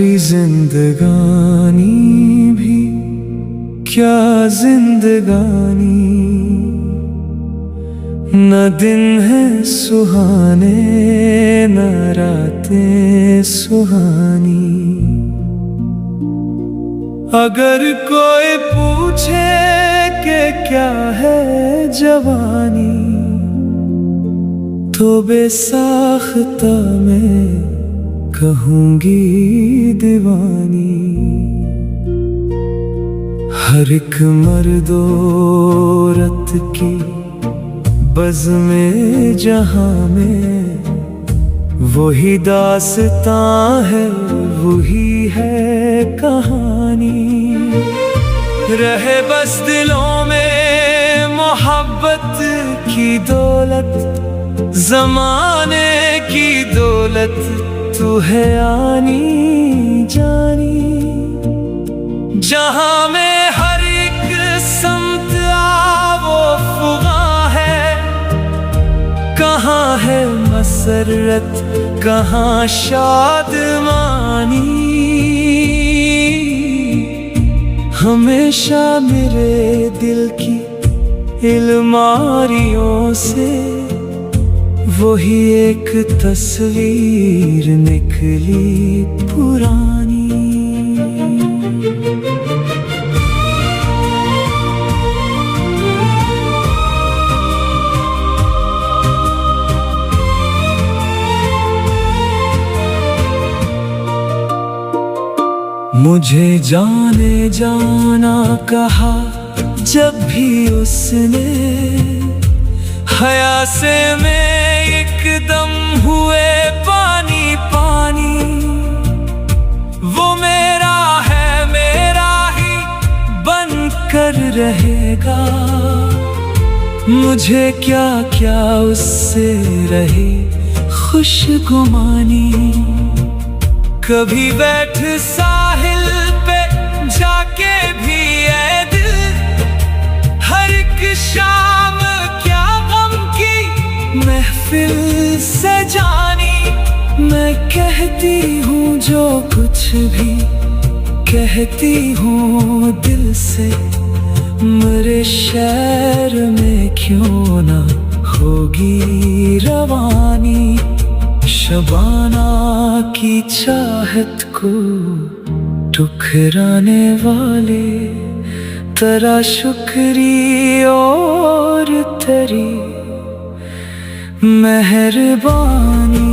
सारी जिंदगानी भी क्या जिंदगानी, न दिन है सुहाने न रातें सुहानी। अगर कोई पूछे कि क्या है जवानी, तो बेसाख्ता मैं कहूँगी दीवानी। हर एक मर्दोरत की बज़्म जहां में वही दास्तां है, वही है कहानी। रहे बस दिलों में मोहब्बत की दौलत, ज़माने की दौलत तू है आनी जानी। जहां में हर एक समत आवो फुगा है, कहाँ है मसरत कहाँ शादमानी। हमेशा मेरे दिल की अलमारियों से वही एक तस्वीर निकली पुरानी। मुझे जाने जाना कहा जब भी उसने, हया से मैं एकदम हुए पानी पानी। वो मेरा है मेरा ही बनकर रहेगा, मुझे क्या क्या उससे रहे खुशगुमानी। कभी बैठ साहिल पे जाके भी ऐ दिल, हर एक शाम क्या गम की महफिल सजानी। मैं कहती हूँ जो कुछ भी कहती हूँ दिल से, मेरे शहर में क्यों ना होगी रवानी। शबाना की चाहत को ठुकराने वाले तेरा शुक्री और तेरी मेहरबानी।